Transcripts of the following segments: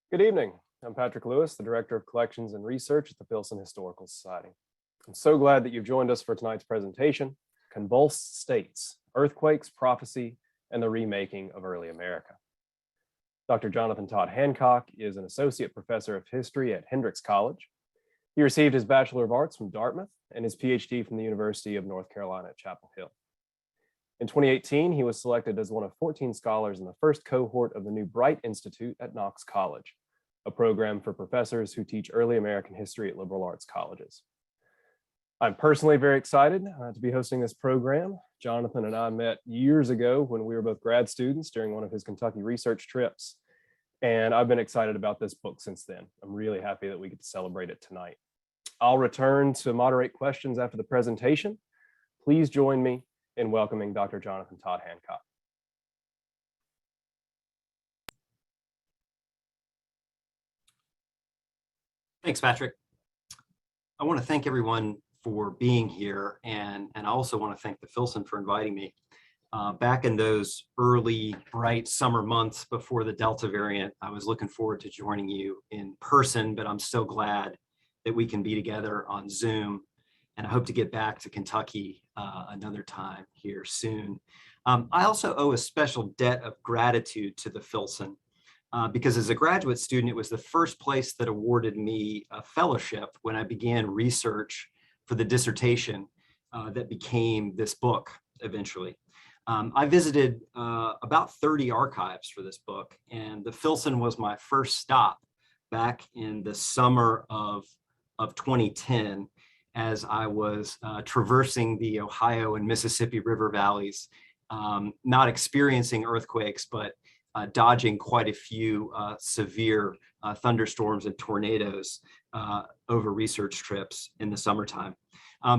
Good evening. I'm Patrick Lewis, the Director of Collections and Research at the Filson Historical Society. I'm so glad that you've joined us for tonight's presentation, Convulsed States, Earthquakes, Prophecy, and the Remaking of Early America. Dr. Jonathan Todd Hancock is an Associate Professor of History at Hendrix College. He received his Bachelor of Arts from Dartmouth and his PhD from the University of North Carolina at Chapel Hill. In 2018, he was selected as one of 14 scholars in the first cohort of the new Bright Institute at Knox College, a program for professors who teach early American history at liberal arts colleges. I'm personally very excited to be hosting this program. Jonathan and I met years ago when we were both grad students during one of his Kentucky research trips, and I've been excited about this book since then. I'm really happy that we get to celebrate it tonight. I'll return to moderate questions after the presentation. Please join me in welcoming Dr. Jonathan Todd Hancock. Thanks, Patrick. I want to thank everyone for being here, and I also want to thank the Filson for inviting me. Back in those early, bright summer months before the Delta variant, I was looking forward to joining you in person, but I'm so glad that we can be together on Zoom, and I hope to get back to Kentucky another time here soon. I also owe a special debt of gratitude to the Filson because as a graduate student, it was the first place that awarded me a fellowship when I began research for the dissertation that became this book eventually. I visited about 30 archives for this book, and the Filson was my first stop back in the summer of 2010 as I was traversing the Ohio and Mississippi River valleys, not experiencing earthquakes, but dodging quite a few severe thunderstorms and tornadoes over research trips in the summertime.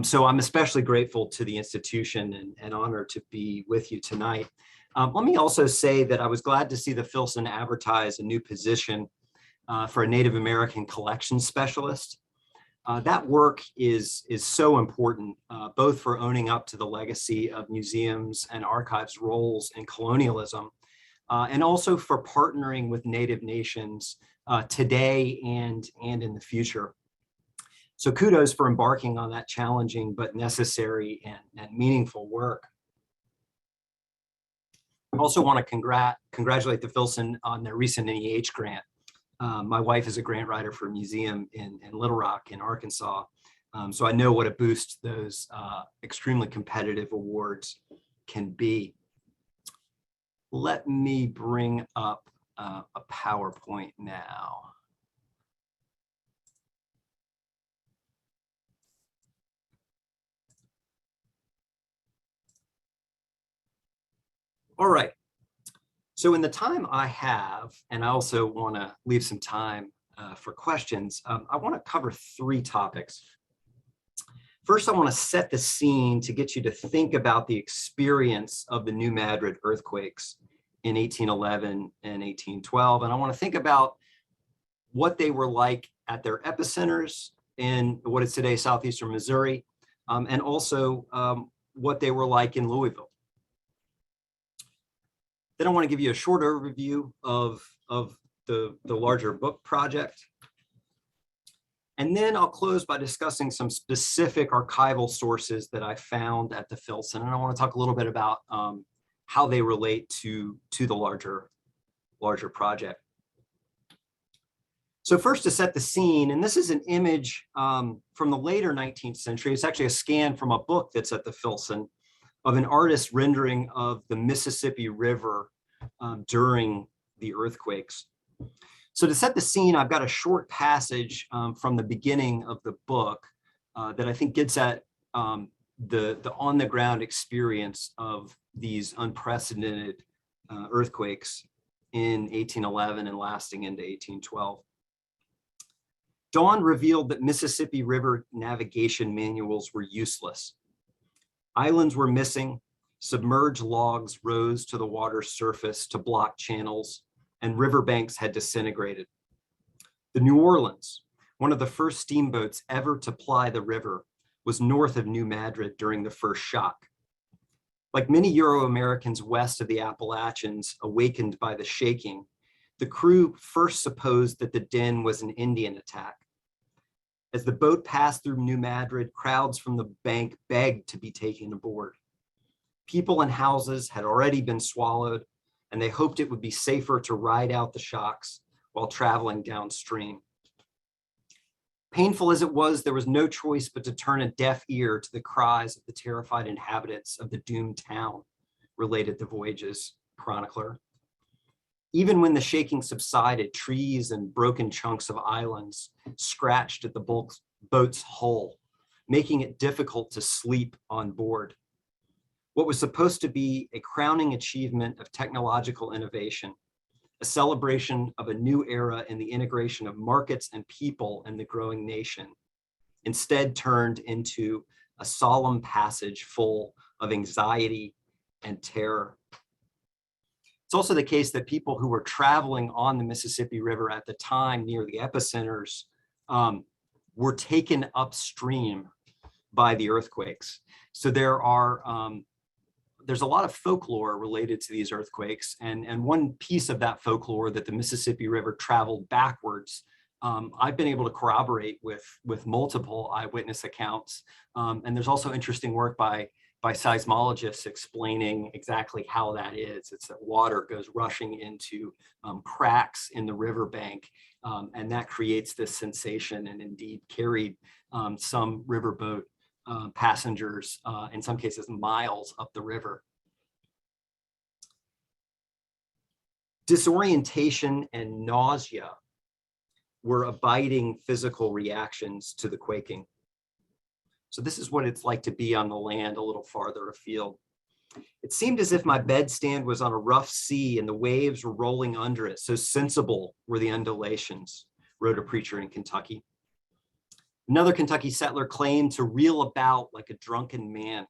So I'm especially grateful to the institution and honored to be with you tonight. Let me also say that I was glad to see the Filson advertise a new position for a Native American collection specialist. That work is so important, both for owning up to the legacy of museums and archives' roles in colonialism, and also for partnering with Native nations today and in the future. So kudos for embarking on that challenging but necessary and meaningful work. I also want to congratulate the Filson on their recent NEH grant. My wife is a grant writer for a museum in Little Rock in Arkansas. So I know what a boost those extremely competitive awards can be. Let me bring up a PowerPoint now. All right. So in the time I have, and I also want to leave some time for questions, I want to cover three topics. First, I want to set the scene to get you to think about the experience of the New Madrid earthquakes in 1811 and 1812. And I want to think about what they were like at their epicenters in what is today southeastern Missouri, and also what they were like in Louisville. Then I want to give you a short overview of the larger book project. And then I'll close by discussing some specific archival sources that I found at the Filson. And I want to talk a little bit about how they relate to the larger project. So first, to set the scene, and this is an image from the later 19th century. It's actually a scan from a book that's at the Filson of an artist's rendering of the Mississippi River during the earthquakes. So to set the scene, I've got a short passage from the beginning of the book that I think gets at the on-the-ground experience of these unprecedented earthquakes in 1811 and lasting into 1812. Dawn revealed that Mississippi River navigation manuals were useless. Islands were missing, submerged logs rose to the water's surface to block channels, and riverbanks had disintegrated. The New Orleans, one of the first steamboats ever to ply the river, was north of New Madrid during the first shock. Like many Euro-Americans west of the Appalachians awakened by the shaking, The crew first supposed that the din was an Indian attack. As the boat passed through New Madrid, crowds from the bank begged to be taken aboard. People and houses had already been swallowed, and they hoped it would be safer to ride out the shocks while traveling downstream. Painful as it was, there was no choice but to turn a deaf ear to the cries of the terrified inhabitants of the doomed town, related the voyage's chronicler. Even when the shaking subsided, trees and broken chunks of islands scratched at the boat's hull, making it difficult to sleep on board. What was supposed to be a crowning achievement of technological innovation, a celebration of a new era in the integration of markets and people in the growing nation, instead turned into a solemn passage full of anxiety and terror. It's also the case that people who were traveling on the Mississippi River at the time near the epicenters were taken upstream by the earthquakes. So there's a lot of folklore related to these earthquakes. And one piece of that folklore that the Mississippi River traveled backwards, I've been able to corroborate with multiple eyewitness accounts. And there's also interesting work by seismologists explaining exactly how that is. It's that water goes rushing into cracks in the riverbank, and that creates this sensation, and indeed carried some riverboat passengers, in some cases miles up the river. Disorientation and nausea were abiding physical reactions to the quaking. So this is what it's like to be on the land a little farther afield. It seemed as if my bedstand was on a rough sea and the waves were rolling under it. So sensible were the undulations, wrote a preacher in Kentucky. Another Kentucky settler claimed to reel about like a drunken man.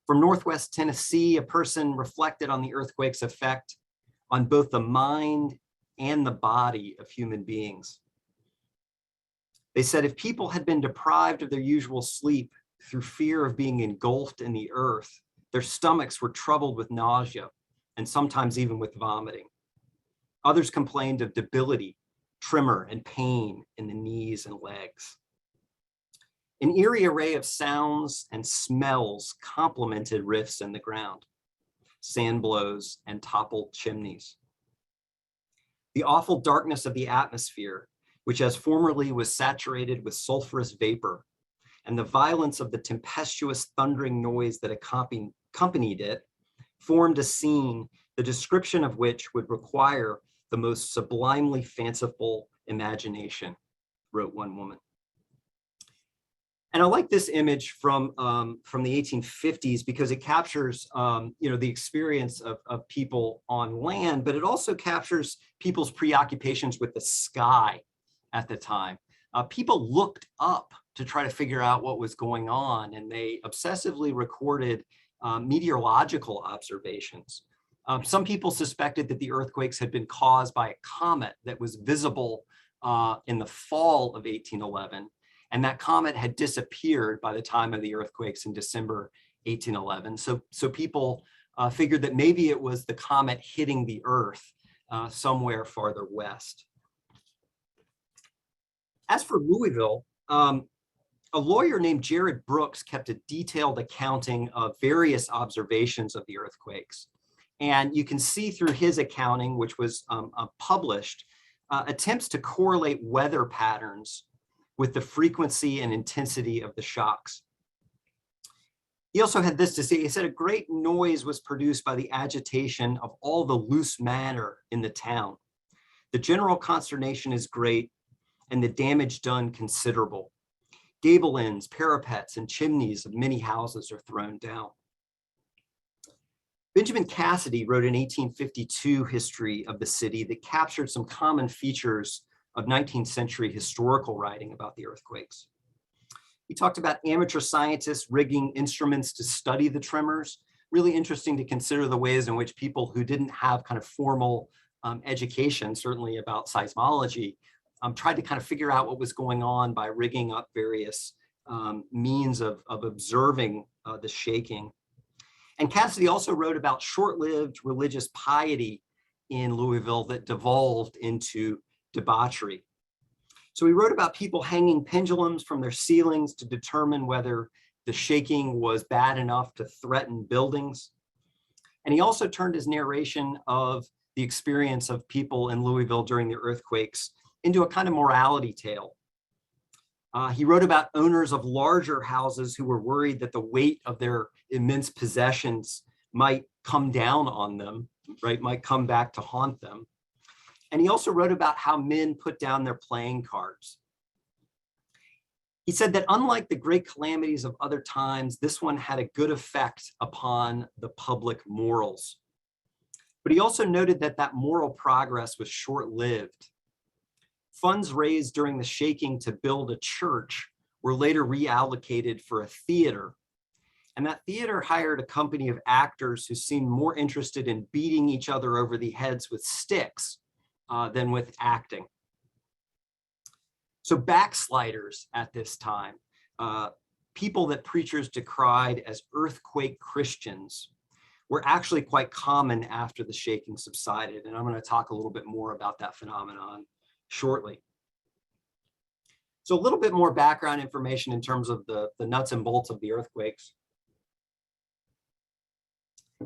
From Northwest Tennessee, a person reflected on the earthquake's effect on both the mind and the body of human beings. They said if people had been deprived of their usual sleep through fear of being engulfed in the earth, their stomachs were troubled with nausea and sometimes even with vomiting. Others complained of debility, tremor, and pain in the knees and legs. An eerie array of sounds and smells complemented rifts in the ground, sand blows and toppled chimneys. The awful darkness of the atmosphere, which as formerly was saturated with sulfurous vapor, and the violence of the tempestuous thundering noise that accompanied it, formed a scene, the description of which would require the most sublimely fanciful imagination, wrote one woman. And I like this image from the 1850s because it captures the experience of people on land, but it also captures people's preoccupations with the sky at the time. People looked up to try to figure out what was going on, and they obsessively recorded meteorological observations. Some people suspected that the earthquakes had been caused by a comet that was visible in the fall of 1811, and that comet had disappeared by the time of the earthquakes in December 1811. So people figured that maybe it was the comet hitting the Earth somewhere farther west. As for Louisville, a lawyer named Jared Brooks kept a detailed accounting of various observations of the earthquakes. And you can see through his accounting, which was published, attempts to correlate weather patterns with the frequency and intensity of the shocks. He also had this to say. He said a great noise was produced by the agitation of all the loose matter in the town. The general consternation is great and the damage done considerable. Gable ends, parapets, and chimneys of many houses are thrown down. Benjamin Cassidy wrote an 1852 history of the city that captured some common features of 19th century historical writing about the earthquakes. He talked about amateur scientists rigging instruments to study the tremors. Really interesting to consider the ways in which people who didn't have kind of formal education, certainly about seismology, tried to kind of figure out what was going on by rigging up various means of observing the shaking. And Cassidy also wrote about short-lived religious piety in Louisville that devolved into debauchery. So he wrote about people hanging pendulums from their ceilings to determine whether the shaking was bad enough to threaten buildings. And he also turned his narration of the experience of people in Louisville during the earthquakes into a kind of morality tale. He wrote about owners of larger houses who were worried that the weight of their immense possessions might come down on them, right, might come back to haunt them. And he also wrote about how men put down their playing cards. He said that unlike the great calamities of other times, this one had a good effect upon the public morals. But he also noted that that moral progress was short-lived. Funds raised during the shaking to build a church were later reallocated for a theater. And that theater hired a company of actors who seemed more interested in beating each other over the heads with sticks than with acting. So backsliders at this time, people that preachers decried as earthquake Christians, were actually quite common after the shaking subsided. And I'm going to talk a little bit more about that phenomenon shortly. So a little bit more background information in terms of the nuts and bolts of the earthquakes.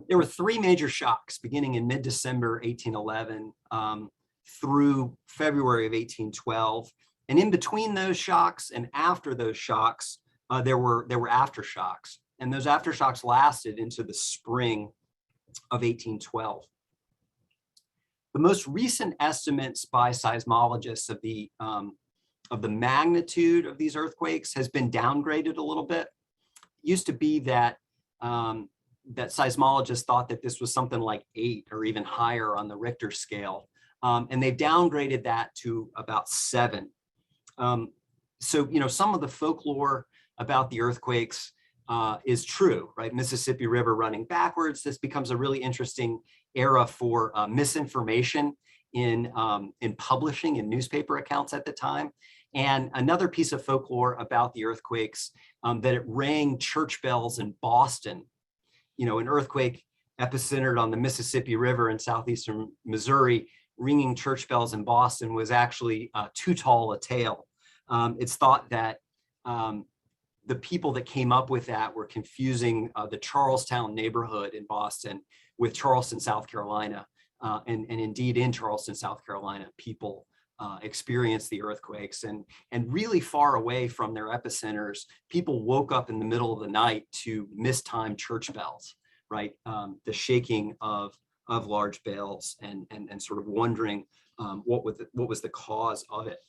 There were three major shocks beginning in mid-December 1811 through February of 1812. And in between those shocks and after those shocks, there were aftershocks. And those aftershocks lasted into the spring of 1812. The most recent estimates by seismologists of the magnitude of these earthquakes has been downgraded a little bit. It used to be that that seismologists thought that this was something like 8 or even higher on the Richter scale, and they've downgraded that to about 7. So, you know, some of the folklore about the earthquakes is true, right? Mississippi River running backwards. This becomes a really interesting era for misinformation in publishing and newspaper accounts at the time. And another piece of folklore about the earthquakes, that it rang church bells in Boston. You know, an earthquake epicentered on the Mississippi River in southeastern Missouri, ringing church bells in Boston was actually too tall a tale. It's thought that the people that came up with that were confusing the Charlestown neighborhood in Boston with Charleston, South Carolina. And indeed in Charleston, South Carolina, people experienced the earthquakes, and really far away from their epicenters, people woke up in the middle of the night to mistimed church bells, right? The shaking of large bells, and sort of wondering what was the cause of it.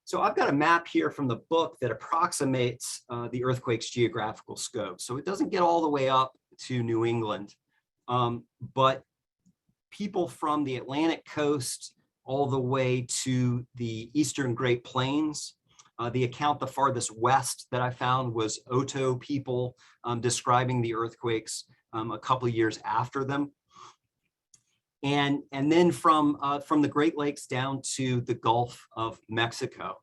So I've got a map here from the book that approximates the earthquake's geographical scope. So it doesn't get all the way up to New England, but people from the Atlantic coast all the way to the eastern Great Plains. The account the farthest west that I found was Oto people describing the earthquakes a couple of years after them. And then from the Great Lakes down to the Gulf of Mexico.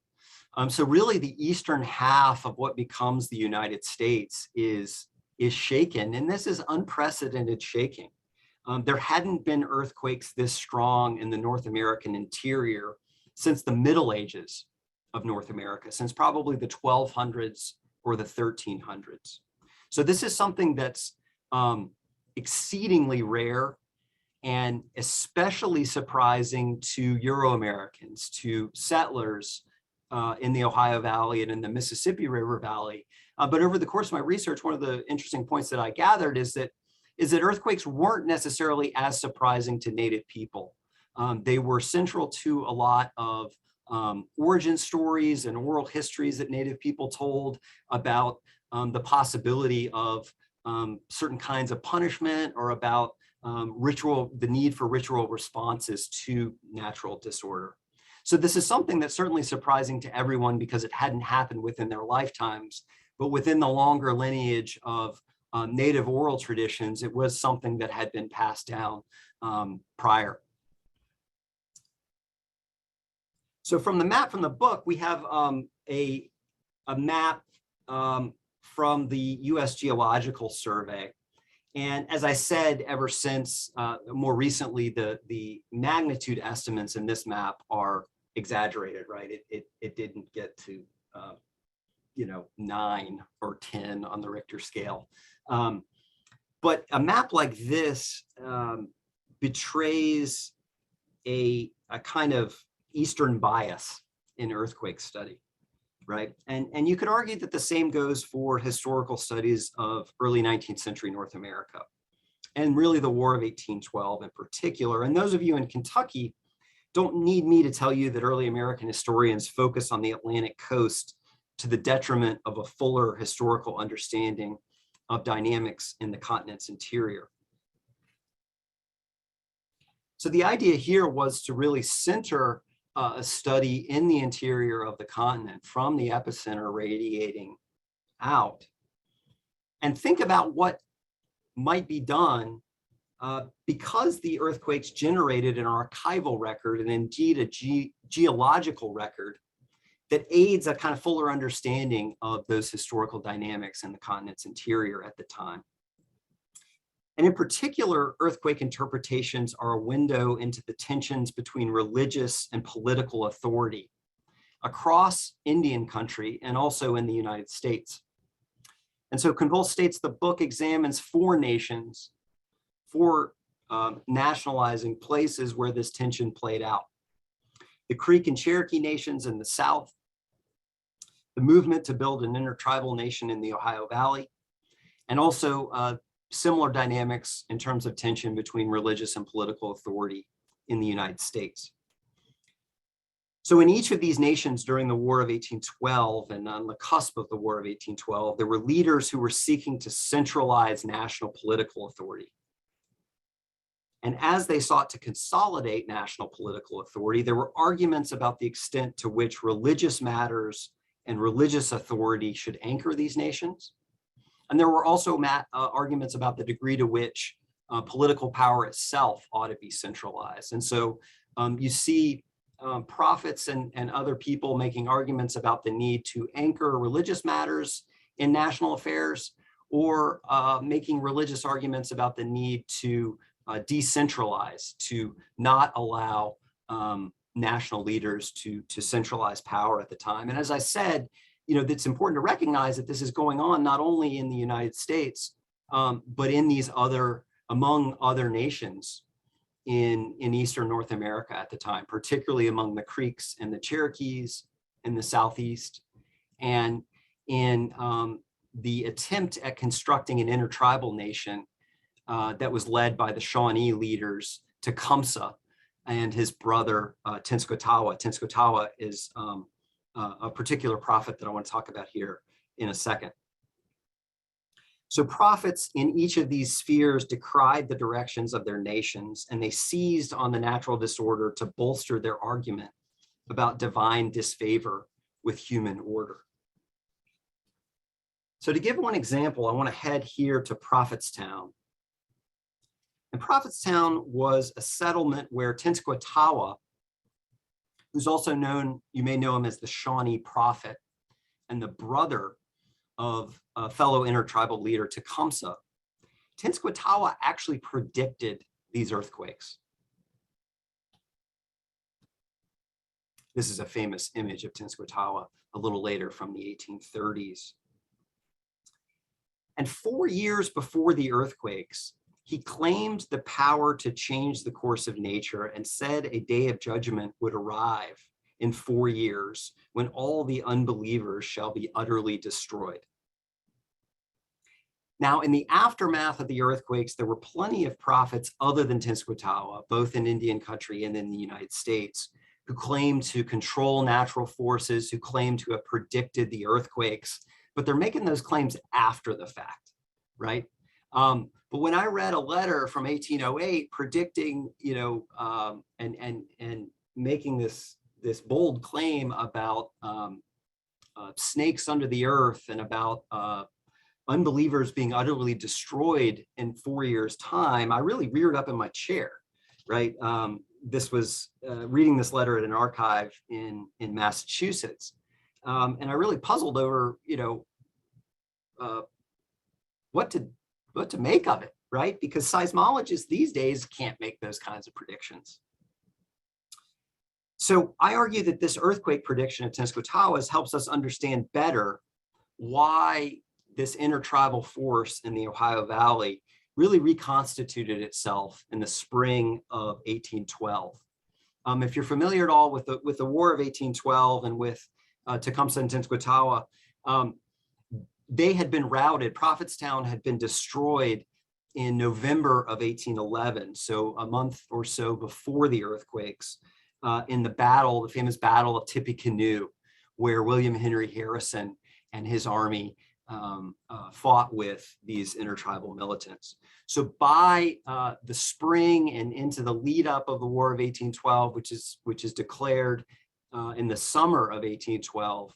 So really the eastern half of what becomes the United States is shaken, and this is unprecedented shaking. There hadn't been earthquakes this strong in the North American interior since the Middle Ages of North America, since probably the 1200s or the 1300s. So this is something that's exceedingly rare and especially surprising to Euro-Americans, to settlers in the Ohio Valley and in the Mississippi River Valley. But over the course of my research, one of the interesting points that I gathered is that earthquakes weren't necessarily as surprising to Native people. They were central to a lot of origin stories and oral histories that Native people told about the possibility of certain kinds of punishment, or about the need for ritual responses to natural disorder. So this is something that's certainly surprising to everyone because it hadn't happened within their lifetimes, but within the longer lineage of Native oral traditions, it was something that had been passed down prior. So from the map from the book, we have a map from the US Geological Survey. And as I said, ever since more recently, the magnitude estimates in this map are exaggerated, right? It didn't get to 9 or 10 on the Richter scale. But a map like this betrays a kind of Eastern bias in earthquake study, right? And you could argue that the same goes for historical studies of early 19th century North America, and really the War of 1812 in particular. And those of you in Kentucky don't need me to tell you that early American historians focus on the Atlantic coast to the detriment of a fuller historical understanding of dynamics in the continent's interior. So the idea here was to really center a study in the interior of the continent from the epicenter radiating out, and think about what might be done because the earthquakes generated an archival record and indeed a geological record that aids a kind of fuller understanding of those historical dynamics in the continent's interior at the time. And in particular, earthquake interpretations are a window into the tensions between religious and political authority across Indian country and also in the United States. And so Convulsed States, the book, examines 4 nations, 4 nationalizing places where this tension played out. The Creek and Cherokee nations in the South, the movement to build an intertribal nation in the Ohio Valley, and also similar dynamics in terms of tension between religious and political authority in the United States. So in each of these nations during the War of 1812 and on the cusp of the War of 1812, there were leaders who were seeking to centralize national political authority. And as they sought to consolidate national political authority, there were arguments about the extent to which religious matters and religious authority should anchor these nations. And there were also arguments about the degree to which political power itself ought to be centralized. And so you see prophets and other people making arguments about the need to anchor religious matters in national affairs, or making religious arguments about the need to decentralize, to not allow national leaders to centralize power at the time. And as I said, it's important to recognize that this is going on not only in the United States, but in these among other nations in Eastern North America at the time, particularly among the Creeks and the Cherokees in the Southeast, and in the attempt at constructing an intertribal nation that was led by the Shawnee leaders Tecumseh and his brother Tenskwatawa. Tenskwatawa is a particular prophet that I want to talk about here in a second. So prophets in each of these spheres decried the directions of their nations, and they seized on the natural disorder to bolster their argument about divine disfavor with human order. So to give one example, I want to head here to Prophetstown. And Prophetstown was a settlement where Tenskwatawa, who's also known, you may know him as the Shawnee prophet, and the brother of a fellow intertribal leader Tecumseh, Tenskwatawa actually predicted these earthquakes. This is a famous image of Tenskwatawa a little later from the 1830s. And 4 years before the earthquakes, he claimed the power to change the course of nature and said a day of judgment would arrive in 4 years when all the unbelievers shall be utterly destroyed. Now, in the aftermath of the earthquakes, there were plenty of prophets other than Tenskwatawa, both in Indian country and in the United States, who claimed to control natural forces, who claimed to have predicted the earthquakes, but they're making those claims after the fact, right? But when I read a letter from 1808 predicting, and making this bold claim about snakes under the earth and about unbelievers being utterly destroyed in 4 years' time, I really reared up in my chair, right? This was reading this letter at an archive in Massachusetts, and I really puzzled over, what to make of it, right? Because seismologists these days can't make those kinds of predictions. So I argue that this earthquake prediction of Tenskwatawas helps us understand better why this intertribal force in the Ohio Valley really reconstituted itself in the spring of 1812. If you're familiar at all with the War of 1812 and with Tecumseh and Tenskwatawa, they had been routed. Prophetstown had been destroyed in November of 1811, so a month or so before the earthquakes, in the famous Battle of Tippecanoe, where William Henry Harrison and his army fought with these intertribal militants. So by the spring and into the lead up of the War of 1812, which is declared in the summer of 1812,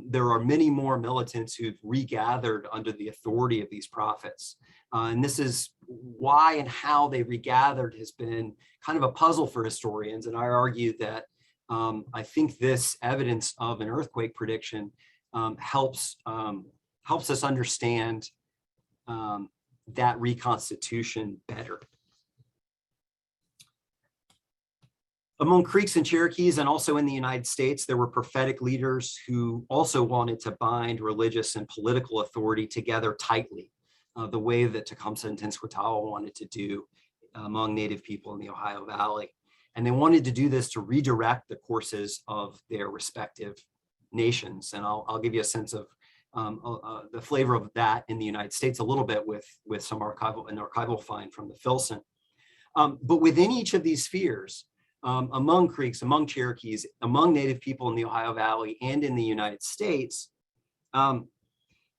there are many more militants who've regathered under the authority of these prophets. And this is why and how they regathered has been kind of a puzzle for historians. And I argue that I think this evidence of an earthquake prediction helps us understand that reconstitution better. Among Creeks and Cherokees, and also in the United States, there were prophetic leaders who also wanted to bind religious and political authority together tightly, the way that Tecumseh and Tenskwatawa wanted to do among Native people in the Ohio Valley. And they wanted to do this to redirect the courses of their respective nations. And I'll give you a sense of the flavor of that in the United States a little bit with some archival find from the Filson. But within each of these spheres, among Creeks, among Cherokees, among Native people in the Ohio Valley and in the United States,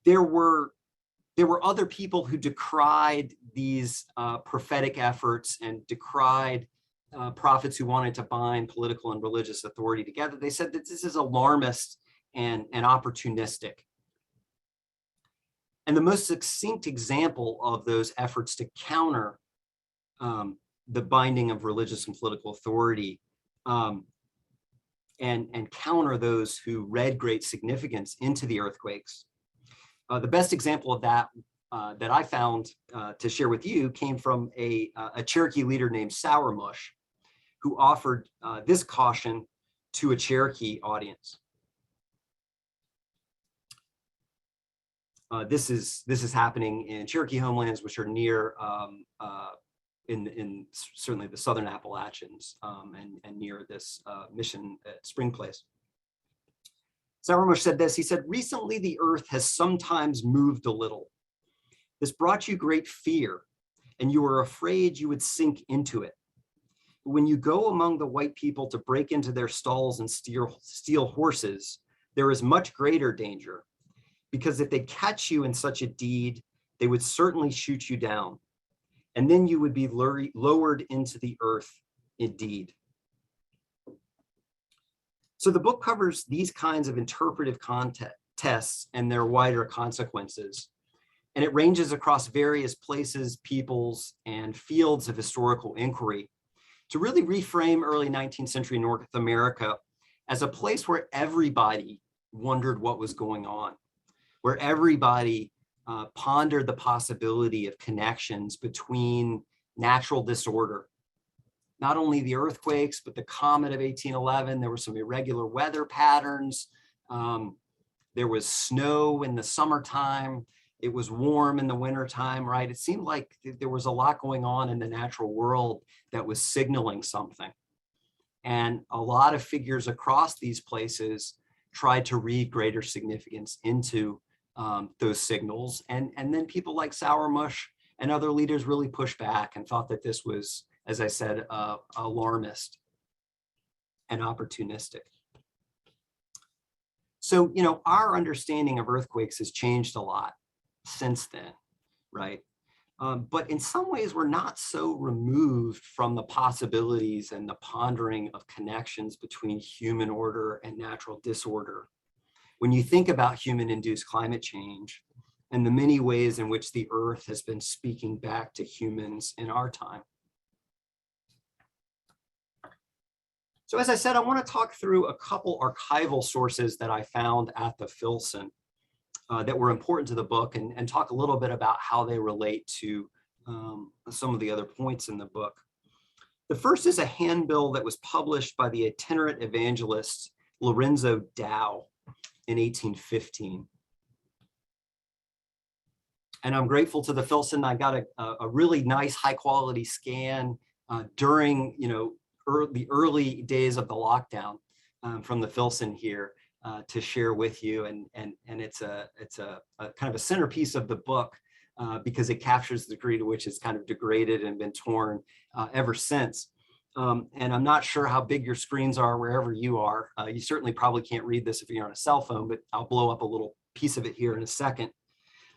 there were other people who decried these prophetic efforts and decried prophets who wanted to bind political and religious authority together. They said that this is alarmist and opportunistic. And the most succinct example of those efforts to counter the binding of religious and political authority and counter those who read great significance into the earthquakes. The best example of that that I found to share with you came from a Cherokee leader named Sourmush, who offered this caution to a Cherokee audience. This is happening in Cherokee homelands, which are near in certainly the southern Appalachians and near this mission spring place. Sourmush said this. He said, "Recently the earth has sometimes moved a little. This brought you great fear, and you were afraid you would sink into it. But when you go among the white people to break into their stalls and steal horses, there is much greater danger, because if they catch you in such a deed, they would certainly shoot you down, and then you would be lowered into the earth indeed." So the book covers these kinds of interpretive tests and their wider consequences. And it ranges across various places, peoples, and fields of historical inquiry to really reframe early 19th century North America as a place where everybody wondered what was going on, where everybody pondered the possibility of connections between natural disorder. Not only the earthquakes, but the comet of 1811, there were some irregular weather patterns. There was snow in the summertime. It was warm in the wintertime, right? It seemed like there was a lot going on in the natural world that was signaling something. And a lot of figures across these places tried to read greater significance into those signals. And then people like Sourmush and other leaders really pushed back and thought that this was, as I said, alarmist and opportunistic. So, our understanding of earthquakes has changed a lot since then, right? But in some ways, we're not so removed from the possibilities and the pondering of connections between human order and natural disorder. When you think about human-induced climate change and the many ways in which the earth has been speaking back to humans in our time. So as I said, I want to talk through a couple archival sources that I found at the Filson that were important to the book and talk a little bit about how they relate to some of the other points in the book. The first is a handbill that was published by the itinerant evangelist Lorenzo Dow in 1815. And I'm grateful to the Filson. I got a really nice high quality scan during the early days of the lockdown from the Filson here to share with you. And it's a kind of a centerpiece of the book because it captures the degree to which it's kind of degraded and been torn ever since. And I'm not sure how big your screens are wherever you are. You certainly probably can't read this if you're on a cell phone, but I'll blow up a little piece of it here in a second.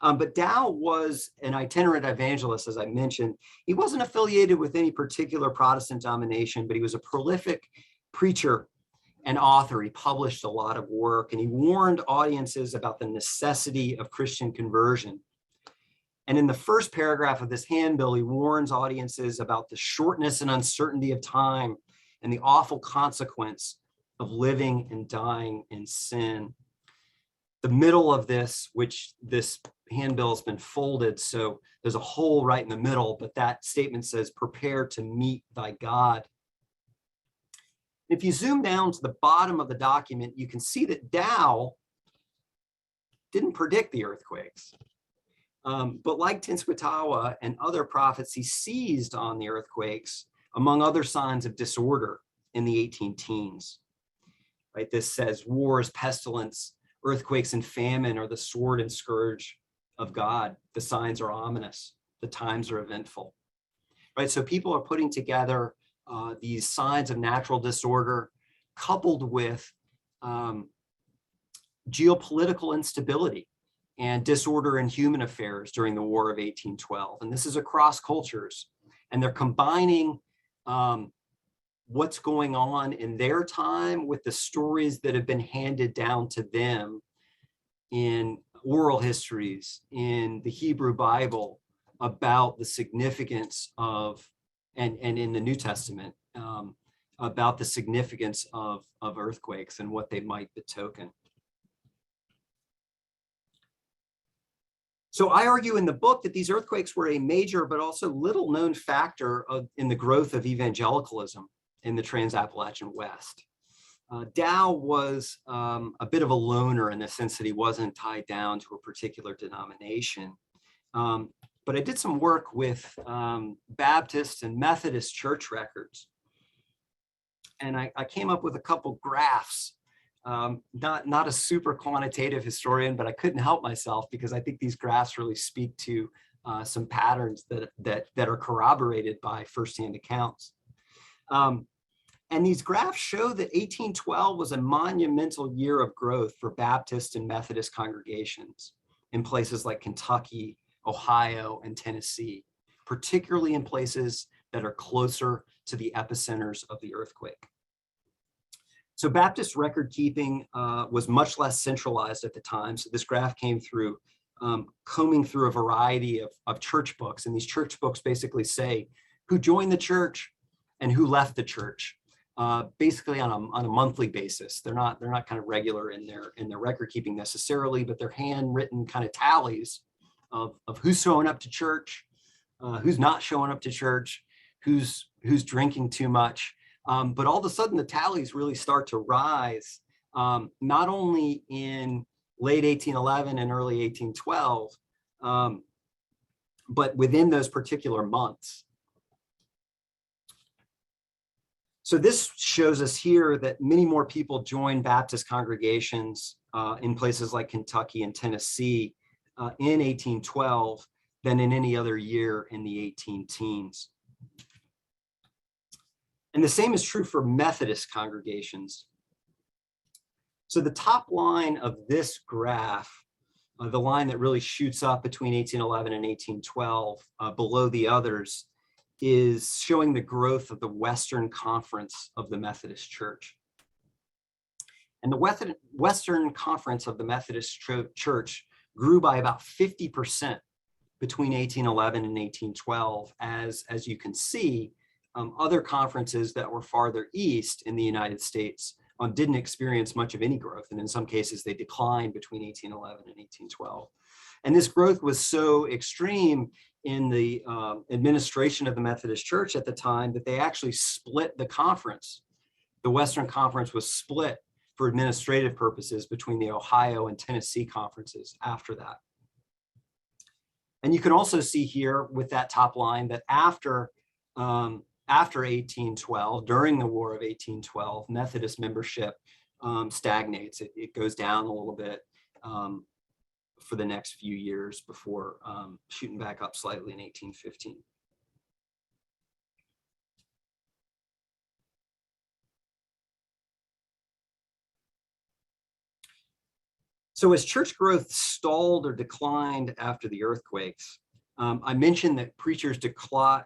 But Dow was an itinerant evangelist, as I mentioned. He wasn't affiliated with any particular Protestant denomination, but he was a prolific preacher and author. He published a lot of work, and he warned audiences about the necessity of Christian conversion. And in the first paragraph of this handbill, he warns audiences about the shortness and uncertainty of time and the awful consequence of living and dying in sin. The middle of this, which this handbill has been folded, so there's a hole right in the middle, but that statement says, "Prepare to meet thy God." If you zoom down to the bottom of the document, you can see that Dow didn't predict the earthquakes. But like Tenskwatawa and other prophets, he seized on the earthquakes, among other signs of disorder in the 18-teens. Right? This says wars, pestilence, earthquakes, and famine are the sword and scourge of God. The signs are ominous. The times are eventful. Right? So people are putting together these signs of natural disorder coupled with geopolitical instability and disorder in human affairs during the War of 1812. And this is across cultures. And they're combining what's going on in their time with the stories that have been handed down to them in oral histories, in the Hebrew Bible, about the significance of, and in the New Testament, about the significance of earthquakes and what they might betoken. So I argue in the book that these earthquakes were a major but also little known factor in the growth of evangelicalism in the Trans-Appalachian West. Dow was a bit of a loner in the sense that he wasn't tied down to a particular denomination. But I did some work with Baptist and Methodist church records. And I came up with a couple graphs. Not a super quantitative historian, but I couldn't help myself because I think these graphs really speak to some patterns that are corroborated by firsthand accounts. And these graphs show that 1812 was a monumental year of growth for Baptist and Methodist congregations in places like Kentucky, Ohio, and Tennessee, particularly in places that are closer to the epicenters of the earthquake. So Baptist record keeping was much less centralized at the time. So this graph came through combing through a variety of church books. And these church books basically say who joined the church and who left the church, basically on a monthly basis. They're not kind of regular in their record keeping necessarily, but they're handwritten kind of tallies of who's showing up to church, who's not showing up to church, who's drinking too much. But all of a sudden, the tallies really start to rise, not only in late 1811 and early 1812, but within those particular months. So this shows us here that many more people joined Baptist congregations in places like Kentucky and Tennessee in 1812 than in any other year in the 18-teens. And the same is true for Methodist congregations. So the top line of this graph, the line that really shoots up between 1811 and 1812, below the others, is showing the growth of the Western Conference of the Methodist Church. And the Western Conference of the Methodist Church grew by about 50% between 1811 and 1812, as you can see. Other conferences that were farther east in the United States didn't experience much of any growth. And in some cases, they declined between 1811 and 1812. And this growth was so extreme, in the administration of the Methodist Church at the time that they actually split the conference. The Western Conference was split for administrative purposes between the Ohio and Tennessee conferences after that. And you can also see here with that top line that after 1812, during the War of 1812, Methodist membership stagnates. It goes down a little bit for the next few years before shooting back up slightly in 1815. So as church growth stalled or declined after the earthquakes, I mentioned that preachers decried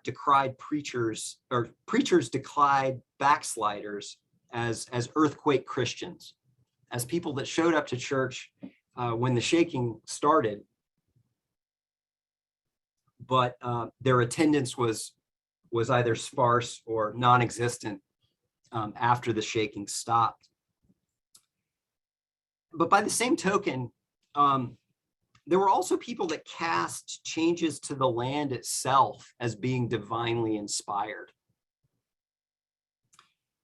backsliders as earthquake Christians, as people that showed up to church when the shaking started, but their attendance was either sparse or non-existent after the shaking stopped. But by the same token, there were also people that cast changes to the land itself as being divinely inspired.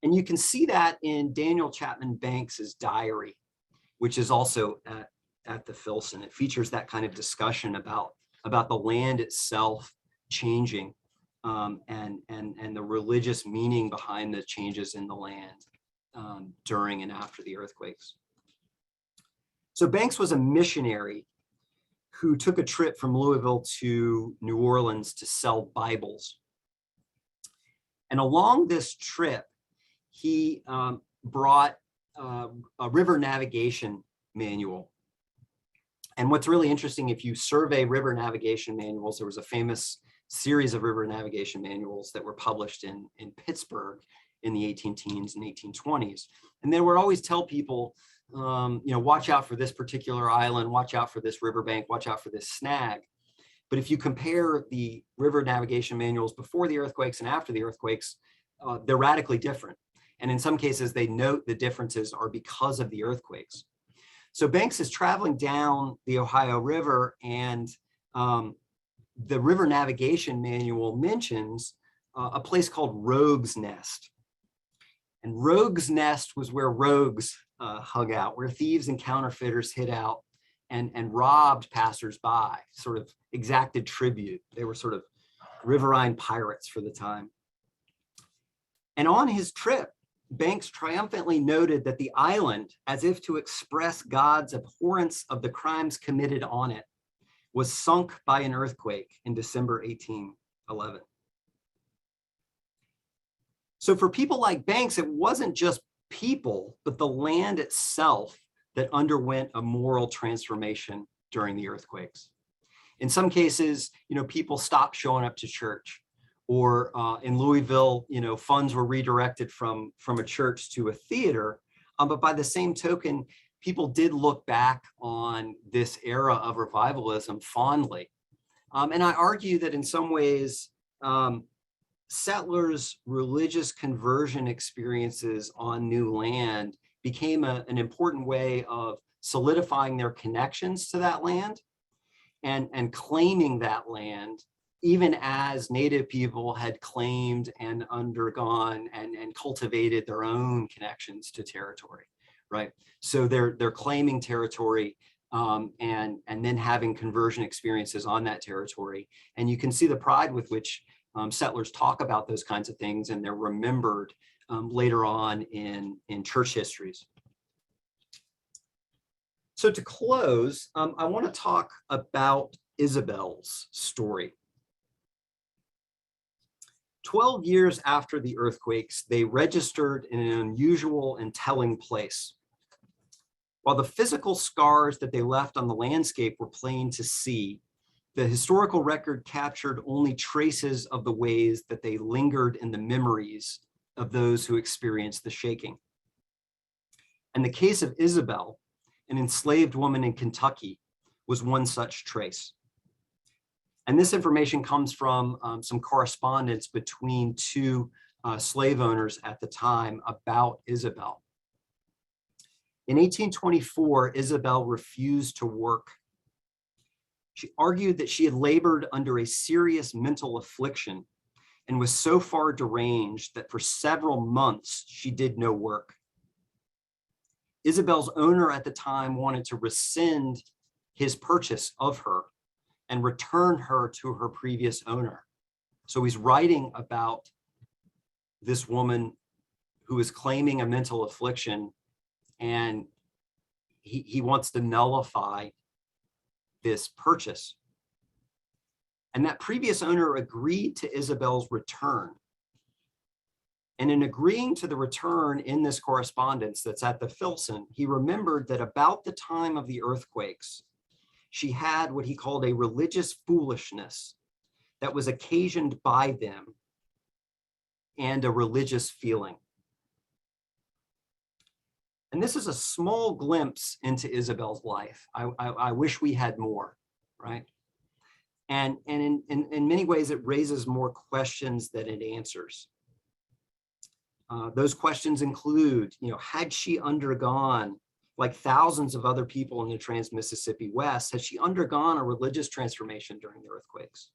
And you can see that in Daniel Chapman Banks's diary, which is also at the Filson. It features that kind of discussion about the land itself changing and the religious meaning behind the changes in the land during and after the earthquakes. So Banks was a missionary who took a trip from Louisville to New Orleans to sell Bibles. And along this trip, he brought a river navigation manual. And what's really interesting, if you survey river navigation manuals, there was a famous series of river navigation manuals that were published in Pittsburgh in the 18-teens and 1820s. And they would always tell people, watch out for this particular island, watch out for this riverbank, watch out for this snag. But if you compare the river navigation manuals before the earthquakes and after the earthquakes, they're radically different. And in some cases, they note the differences are because of the earthquakes. So Banks is traveling down the Ohio River, and the river navigation manual mentions a place called Rogue's Nest. And Rogue's Nest was where rogues hung out, where thieves and counterfeiters hid out and robbed passersby, sort of exacted tribute. They were sort of riverine pirates for the time. And on his trip, Banks triumphantly noted that the island, as if to express God's abhorrence of the crimes committed on it, was sunk by an earthquake in December 1811. So for people like Banks, it wasn't just people, but the land itself that underwent a moral transformation during the earthquakes. In some cases, people stopped showing up to church, or in Louisville, funds were redirected from a church to a theater. But by the same token, people did look back on this era of revivalism fondly. And I argue that in some ways, settlers' religious conversion experiences on new land became an important way of solidifying their connections to that land and claiming that land, even as Native people had claimed and undergone and cultivated their own connections to territory, right? So they're claiming territory and then having conversion experiences on that territory. And you can see the pride with which settlers talk about those kinds of things, and they're remembered later on in church histories. So to close, I want to talk about Isabel's story. 12 years after the earthquakes, they registered in an unusual and telling place. While the physical scars that they left on the landscape were plain to see, the historical record captured only traces of the ways that they lingered in the memories of those who experienced the shaking. And the case of Isabel, an enslaved woman in Kentucky, was one such trace. And this information comes from some correspondence between two slave owners at the time about Isabel. In 1824, Isabel refused to work. She argued that she had labored under a serious mental affliction and was so far deranged that for several months she did no work. Isabel's owner at the time wanted to rescind his purchase of her and return her to her previous owner. So he's writing about this woman who is claiming a mental affliction, and he wants to nullify this purchase. And that previous owner agreed to Isabel's return. And in agreeing to the return in this correspondence that's at the Filson, he remembered that about the time of the earthquakes, she had what he called a religious foolishness that was occasioned by them and a religious feeling. And this is a small glimpse into Isabel's life. I wish we had more, right? And in many ways, it raises more questions than it answers. Those questions include, had she undergone, like thousands of other people in the Trans-Mississippi West, had she undergone a religious transformation during the earthquakes?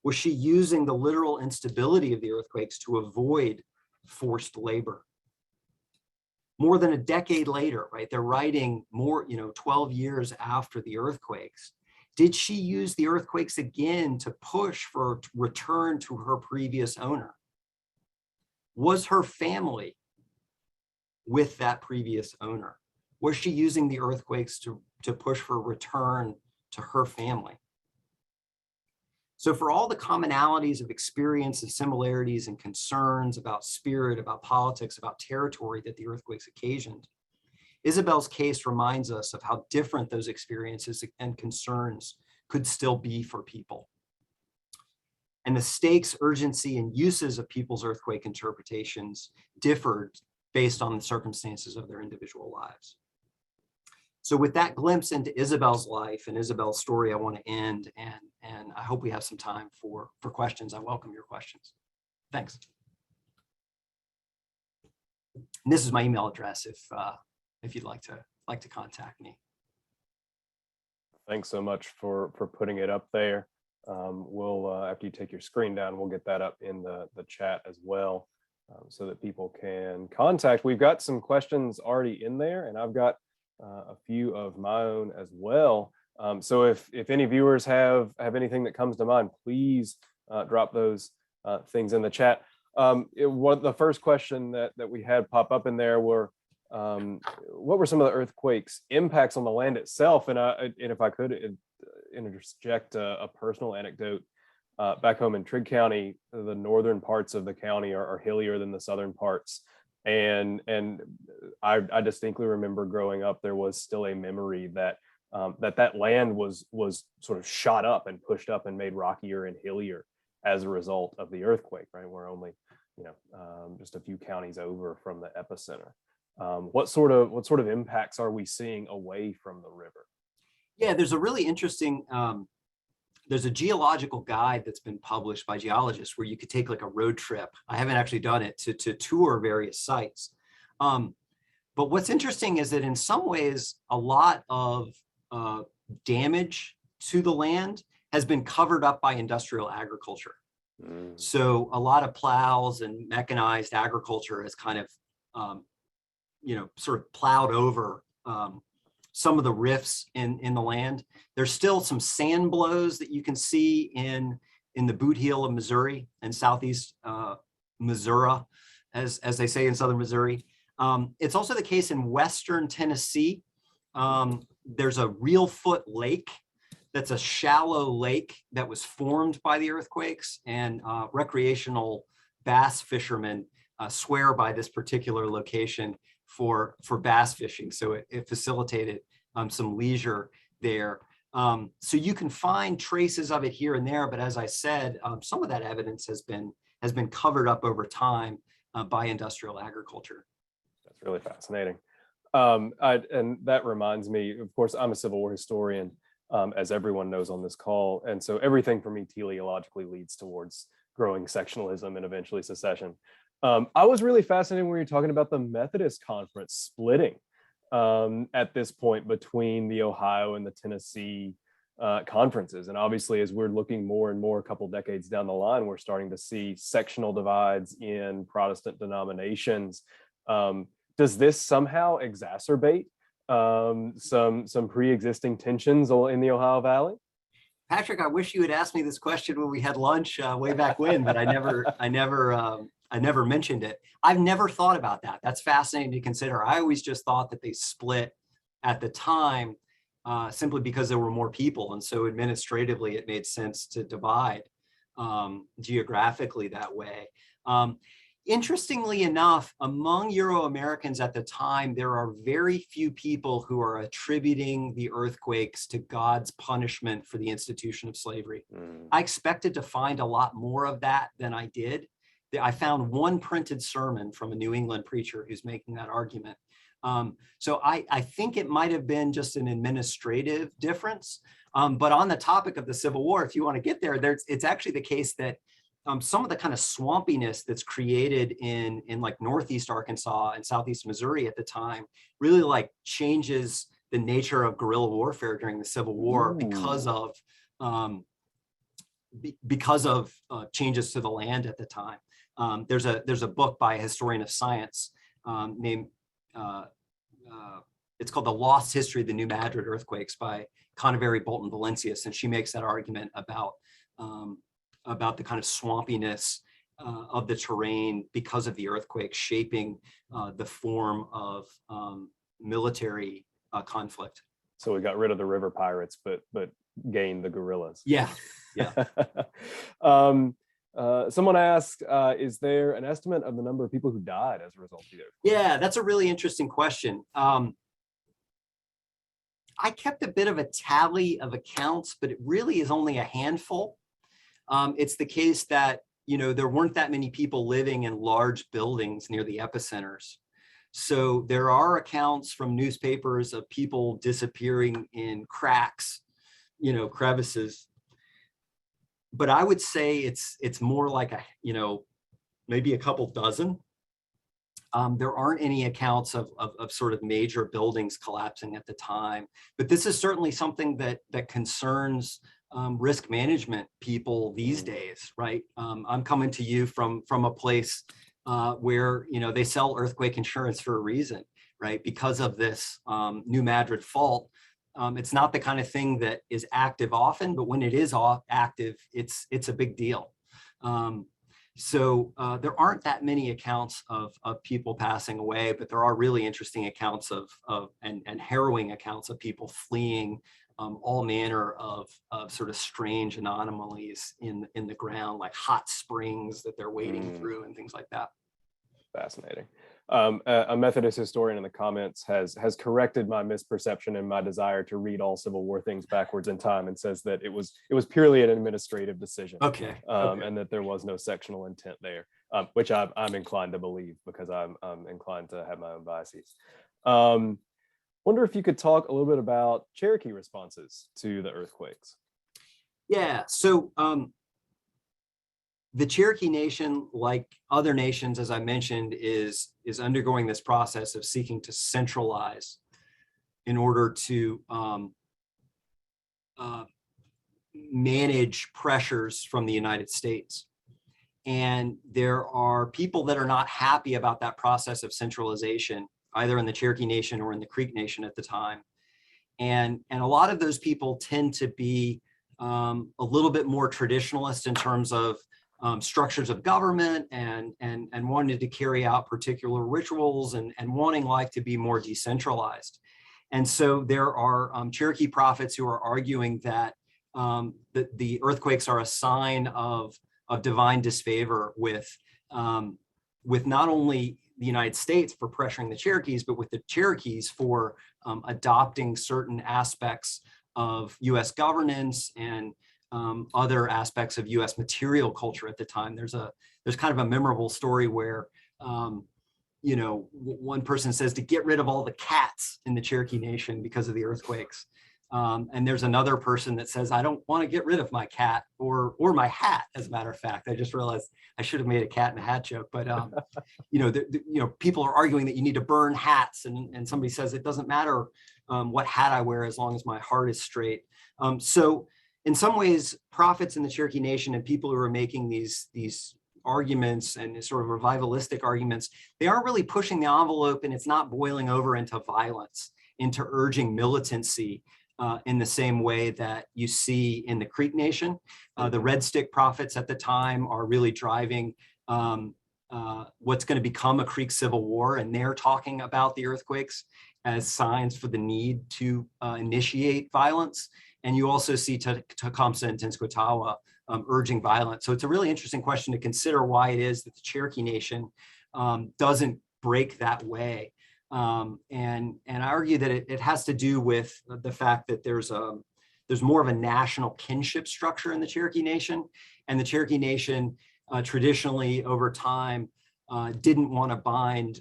Was she using the literal instability of the earthquakes to avoid forced labor? More than a decade later, right? They're writing more, 12 years after the earthquakes. Did she use the earthquakes again to push for return to her previous owner? Was her family with that previous owner? Was she using the earthquakes to push for return to her family? So for all the commonalities of experience and similarities and concerns about spirit, about politics, about territory that the earthquakes occasioned, Isabel's case reminds us of how different those experiences and concerns could still be for people. And the stakes, urgency, and uses of people's earthquake interpretations differed based on the circumstances of their individual lives. So with that glimpse into Isabel's life and Isabel's story, I want to end, and I hope we have some time for questions. I welcome your questions. Thanks. And this is my email address if you'd like to contact me. Thanks so much for putting it up there. We'll after you take your screen down, we'll get that up in the chat as well, so that people can contact. We've got some questions already in there, and I've got a few of my own as well. So if any viewers have anything that comes to mind, please drop those things in the chat. The first question that we had pop up in there were, what were some of the earthquakes' impacts on the land itself? And if I could interject a personal anecdote, back home in Trigg County, the northern parts of the county are hillier than the southern parts. And I distinctly remember growing up, there was still a memory that that land was sort of shot up and pushed up and made rockier and hillier as a result of the earthquake, right? We're only, just a few counties over from the epicenter. What sort of impacts are we seeing away from the river? Yeah, there's a really interesting, there's a geological guide that's been published by geologists where you could take like a road trip. I haven't actually done it to tour various sites. But what's interesting is that in some ways, a lot of damage to the land has been covered up by industrial agriculture. So a lot of plows and mechanized agriculture has kind of, sort of plowed over some of the rifts in the land. There's still some sand blows that you can see in the boot heel of Missouri and southeast Missouri, as they say in southern Missouri. It's also the case in western Tennessee. There's a Reelfoot Lake that's a shallow lake that was formed by the earthquakes, and recreational bass fishermen swear by this particular location for bass fishing. So it facilitated some leisure there. So you can find traces of it here and there, but as I said, some of that evidence has been covered up over time by industrial agriculture. That's really fascinating. And that reminds me, of course, I'm a Civil War historian, as everyone knows on this call. And so everything for me teleologically leads towards growing sectionalism and eventually secession. I was really fascinated when you were talking about the Methodist Conference splitting at this point between the Ohio and the Tennessee conferences. And obviously, as we're looking more and more a couple decades down the line, we're starting to see sectional divides in Protestant denominations. Does this somehow exacerbate some pre-existing tensions in the Ohio Valley? Patrick, I wish you had asked me this question when we had lunch way back when, but I never mentioned it. I've never thought about that. That's fascinating to consider. I always just thought that they split at the time simply because there were more people, and so administratively it made sense to divide geographically that way. Interestingly enough, among Euro-Americans at the time, there are very few people who are attributing the earthquakes to God's punishment for the institution of slavery. I expected to find a lot more of that than I did. I found one printed sermon from a New England preacher who's making that argument. So I think it might have been just an administrative difference. But on the topic of the Civil War, if you want to get there, it's actually the case that some of the kind of swampiness that's created in like Northeast Arkansas and Southeast Missouri at the time really like changes the nature of guerrilla warfare during the Civil War because of changes to the land at the time. There's a book by a historian of science named it's called The Lost History of the New Madrid Earthquakes by Convulsed Bolton Valencius, and she makes that argument about the kind of swampiness of the terrain because of the earthquake shaping the form of military conflict. So we got rid of the river pirates, but gained the guerrillas. Yeah, yeah. Someone asked, is there an estimate of the number of people who died as a result of the earthquake? Yeah, that's a really interesting question. I kept a bit of a tally of accounts, but it really is only a handful. It's the case that, there weren't that many people living in large buildings near the epicenters. So there are accounts from newspapers of people disappearing in cracks, crevices. But I would say it's more like maybe a couple dozen. There aren't any accounts of sort of major buildings collapsing at the time, but this is certainly something that concerns risk management people these days, right? I'm coming to you from a place where they sell earthquake insurance for a reason, right? Because of this New Madrid fault. It's not the kind of thing that is active often, but when it is active, it's a big deal. So there aren't that many accounts of people passing away, but there are really interesting accounts and harrowing accounts of people fleeing all manner of sort of strange anomalies in the ground, like hot springs that they're wading through and things like that. Fascinating. A Methodist historian in the comments has corrected my misperception and my desire to read all Civil War things backwards in time, and says that it was purely an administrative decision. Okay. And that there was no sectional intent there, which I'm inclined to believe because I'm inclined to have my own biases. Wonder if you could talk a little bit about Cherokee responses to the earthquakes. Yeah. So the Cherokee Nation, like other nations, as I mentioned, is undergoing this process of seeking to centralize in order to manage pressures from the United States. And there are people that are not happy about that process of centralization, either in the Cherokee Nation or in the Creek Nation at the time. And a lot of those people tend to be a little bit more traditionalist in terms of structures of government and wanted to carry out particular rituals and wanting life to be more decentralized. And so there are Cherokee prophets who are arguing that the earthquakes are a sign of divine disfavor with not only the United States for pressuring the Cherokees, but with the Cherokees for adopting certain aspects of US governance and other aspects of US material culture at the time. There's kind of a memorable story where one person says to get rid of all the cats in the Cherokee Nation because of the earthquakes. And there's another person that says, I don't want to get rid of my cat or my hat, as a matter of fact. I just realized I should have made a cat and a hat joke, but people are arguing that you need to burn hats, and somebody says it doesn't matter what hat I wear as long as my heart is straight. So in some ways, prophets in the Cherokee Nation and people who are making these arguments and sort of revivalistic arguments, they aren't really pushing the envelope, and it's not boiling over into violence, into urging militancy in the same way that you see in the Creek Nation. The Red Stick prophets at the time are really driving what's going to become a Creek Civil War, and they're talking about the earthquakes as signs for the need to initiate violence. And you also see Tecumseh and Tenskwatawa urging violence. So it's a really interesting question to consider why it is that the Cherokee Nation doesn't break that way. And I argue that it has to do with the fact that there's more of a national kinship structure in the Cherokee Nation, and the Cherokee Nation traditionally over time didn't want to bind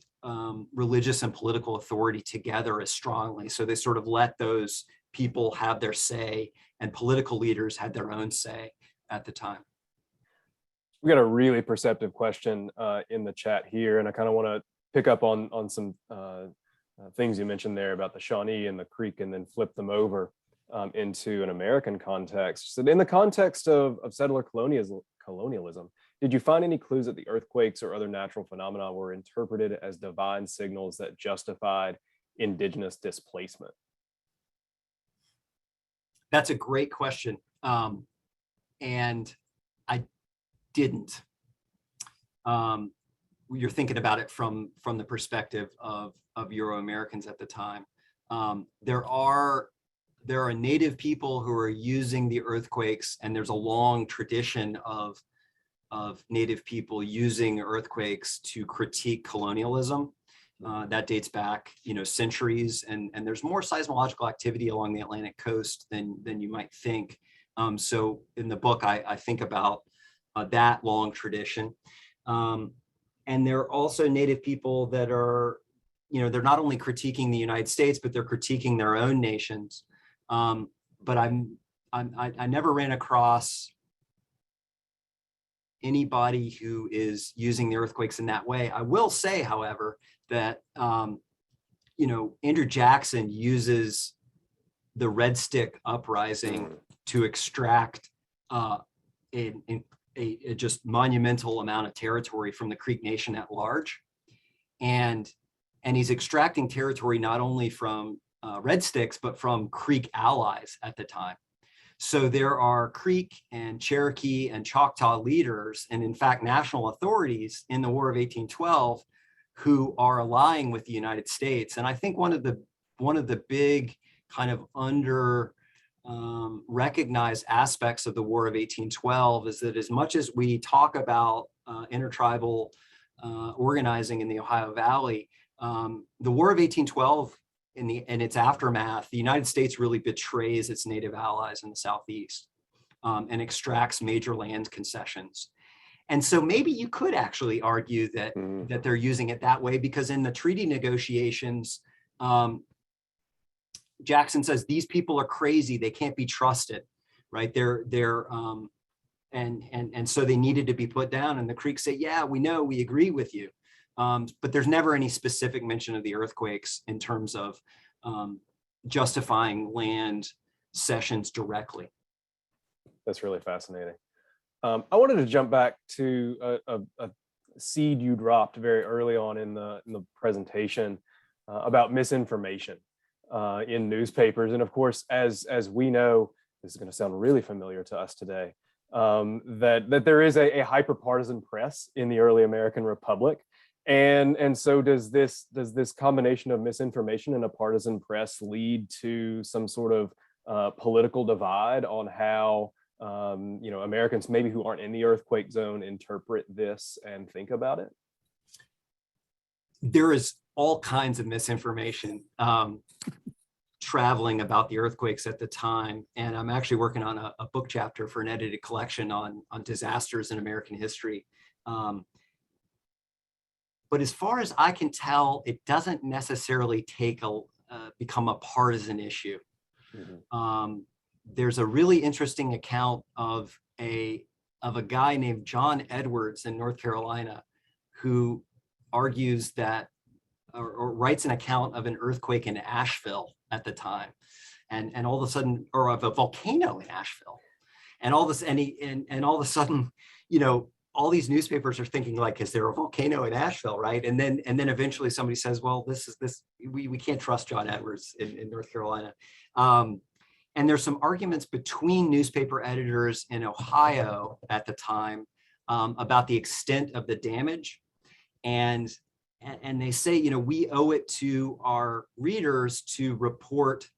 religious and political authority together as strongly. So they sort of let those people have their say, and political leaders had their own say at the time. We got a really perceptive question in the chat here, and I kind of want to pick up on some things you mentioned there about the Shawnee and the Creek, and then flip them over into an American context. So in the context of settler colonialism, did you find any clues that the earthquakes or other natural phenomena were interpreted as divine signals that justified indigenous displacement? That's a great question. And I didn't. You're thinking about it from the perspective of Euro-Americans at the time. There are Native people who are using the earthquakes, and there's a long tradition of Native people using earthquakes to critique colonialism. That dates back, centuries, and there's more seismological activity along the Atlantic coast than you might think. So in the book, I think about that long tradition. And there are also Native people that are, they're not only critiquing the United States, but they're critiquing their own nations. But I never ran across anybody who is using the earthquakes in that way. I will say, however, that Andrew Jackson uses the Red Stick uprising to extract a just monumental amount of territory from the Creek Nation at large, and he's extracting territory not only from Red Sticks but from Creek allies at the time. So there are Creek and Cherokee and Choctaw leaders, and in fact national authorities in the War of 1812, who are allying with the United States. And I think one of the big kind of under recognized aspects of the War of 1812 is that as much as we talk about intertribal organizing in the Ohio Valley, the War of 1812 in its aftermath, the United States really betrays its Native allies in the Southeast and extracts major land concessions. And so maybe you could actually argue that they're using it that way, because in the treaty negotiations, Jackson says these people are crazy, they can't be trusted, right? And so they needed to be put down. And the Creek say, yeah, we know, we agree with you. But there's never any specific mention of the earthquakes in terms of justifying land cessions directly. That's really fascinating. I wanted to jump back to a seed you dropped very early on in the presentation about misinformation in newspapers. And of course, as we know, this is going to sound really familiar to us today, that there is a hyper-partisan press in the early American Republic. And so does this combination of misinformation and a partisan press lead to some sort of political divide on how Americans maybe who aren't in the earthquake zone interpret this and think about it? There is all kinds of misinformation traveling about the earthquakes at the time. And I'm actually working on a book chapter for an edited collection on disasters in American history. But as far as I can tell, it doesn't necessarily become a partisan issue. Mm-hmm. There's a really interesting account of a guy named John Edwards in North Carolina who argues that, or writes an account of an earthquake in Asheville at the time, and all of a sudden, or of a volcano in Asheville, and all this, and all of a sudden, you know, all these newspapers are thinking like, is there a volcano in Asheville, right? And then eventually somebody says, well, we can't trust John Edwards in North Carolina. And there's some arguments between newspaper editors in Ohio at the time about the extent of the damage. And they say, you know, we owe it to our readers to report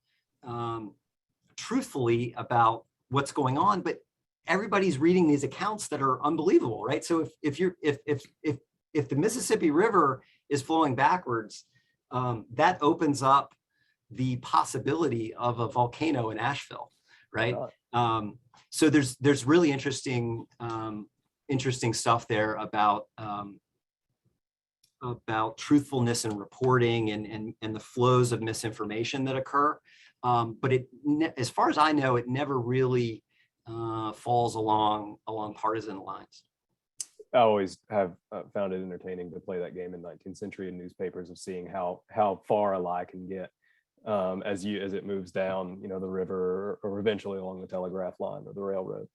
truthfully about what's going on, but everybody's reading these accounts that are unbelievable, right? So if the Mississippi River is flowing backwards, that opens up the possibility of a volcano in Asheville, right? So there's really interesting stuff there about truthfulness in reporting and the flows of misinformation that occur. But as far as I know, it never really falls along partisan lines. I always have found it entertaining to play that game in 19th century in newspapers, of seeing how far a lie can get as it moves down, you know, the river, or eventually along the telegraph line or the railroad.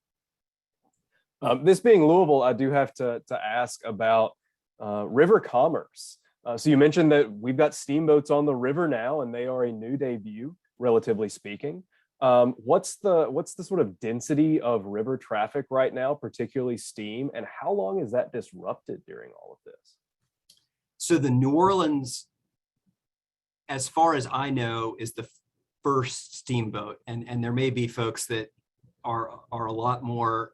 This being Louisville, I do have to ask about river commerce. So you mentioned that we've got steamboats on the river now, and they are a new debut, relatively speaking. What's the sort of density of river traffic right now, particularly steam, and how long is that disrupted during all of this? So the New Orleans, as far as I know, is the first steamboat, and there may be folks that are a lot more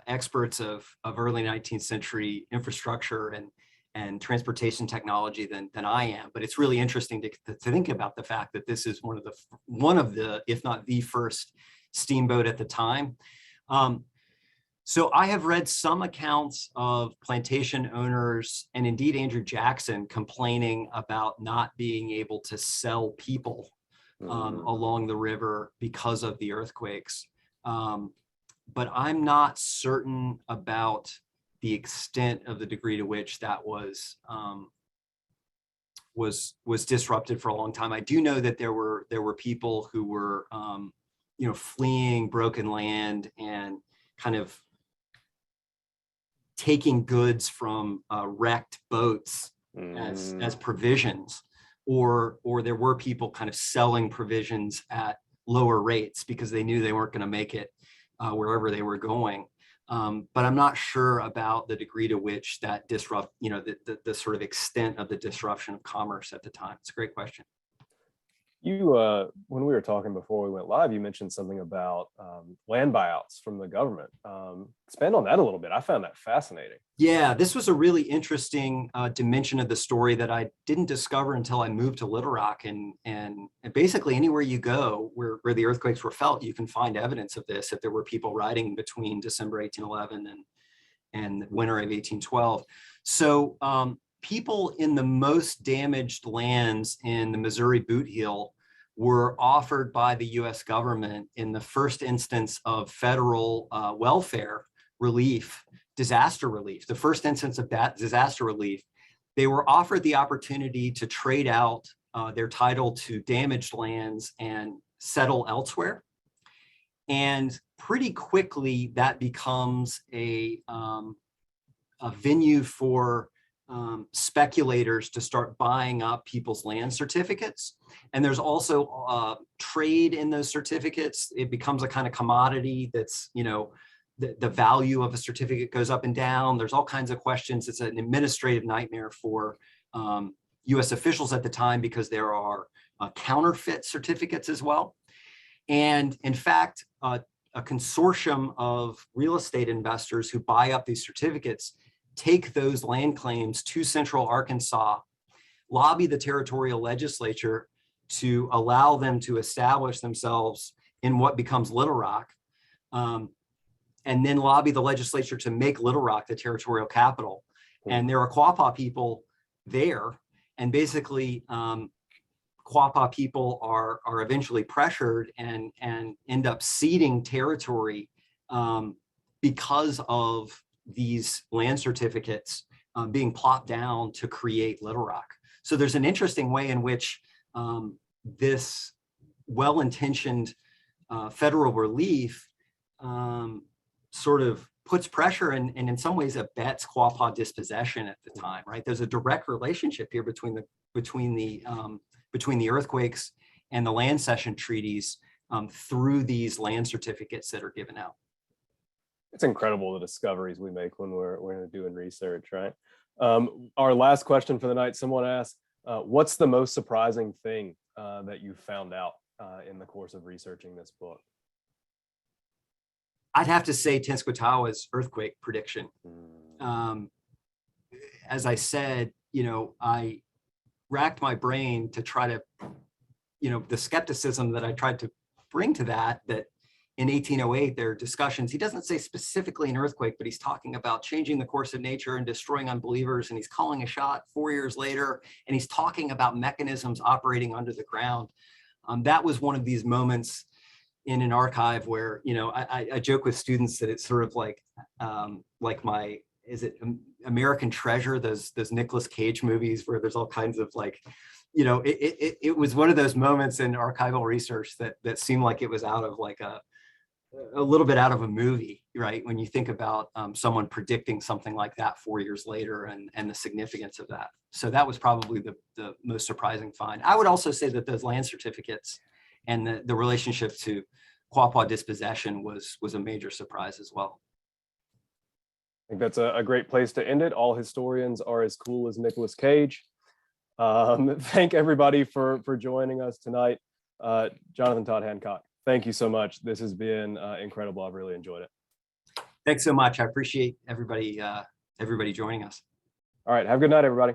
experts of early 19th century infrastructure and transportation technology than I am, but it's really interesting to think about the fact that this is one of the, if not the first steamboat at the time. So I have read some accounts of plantation owners, and indeed Andrew Jackson, complaining about not being able to sell people along the river because of the earthquakes. But I'm not certain about the extent of the degree to which that was disrupted for a long time. I do know that there were people who were you know, fleeing broken land and kind of taking goods from wrecked boats as provisions, or there were people kind of selling provisions at lower rates because they knew they weren't going to make it wherever they were going. But I'm not sure about the degree to which that the sort of extent of the disruption of commerce at the time. It's a great question. You, when we were talking before we went live, you mentioned something about land buyouts from the government. Expand on that a little bit. I found that fascinating. Yeah, this was a really interesting dimension of the story that I didn't discover until I moved to Little Rock. And basically anywhere you go where the earthquakes were felt, you can find evidence of this, if there were people riding between December 1811 and winter of 1812. So people in the most damaged lands in the Missouri Boot Heel were offered by the US government, in the first instance of federal welfare relief, disaster relief, the first instance of that disaster relief, they were offered the opportunity to trade out their title to damaged lands and settle elsewhere. And pretty quickly that becomes a venue for speculators to start buying up people's land certificates. And there's also trade in those certificates. It becomes a kind of commodity that's, you know, the value of a certificate goes up and down. There's all kinds of questions. It's an administrative nightmare for US officials at the time, because there are counterfeit certificates as well. And in fact, a consortium of real estate investors who buy up these certificates take those land claims to Central Arkansas, lobby the territorial legislature to allow them to establish themselves in what becomes Little Rock, and then lobby the legislature to make Little Rock the territorial capital. And there are Quapaw people there, and basically Quapaw people are eventually pressured and end up ceding territory because of these land certificates being plopped down to create Little Rock. So there's an interesting way in which this well-intentioned federal relief sort of puts pressure and in some ways abets quasi dispossession at the time, right? There's a direct relationship here between the earthquakes and the land cession treaties through these land certificates that are given out. It's incredible the discoveries we make when we're doing research, right? Our last question for the night, someone asked, what's the most surprising thing that you found out in the course of researching this book? I'd have to say Tenskwatawa's earthquake prediction. As I said, I racked my brain to try to, the skepticism that I tried to bring to that in 1808, there are discussions. He doesn't say specifically an earthquake, but he's talking about changing the course of nature and destroying unbelievers. And he's calling a shot 4 years later, and he's talking about mechanisms operating under the ground. That was one of these moments in an archive where, I joke with students that it's sort of like American Treasure, those Nicolas Cage movies where there's all kinds of it was one of those moments in archival research that seemed like it was out of a little bit out of a movie, right? When you think about someone predicting something like that 4 years later and the significance of that. So that was probably the most surprising find. I would also say that those land certificates and the relationship to quasi dispossession was a major surprise as well. I think that's a great place to end it. All historians are as cool as Nicolas Cage. Thank everybody for joining us tonight. Jonathan, Todd Hancock, thank you so much. This has been incredible. I've really enjoyed it. Thanks so much. I appreciate everybody joining us. All right. Have a good night, everybody.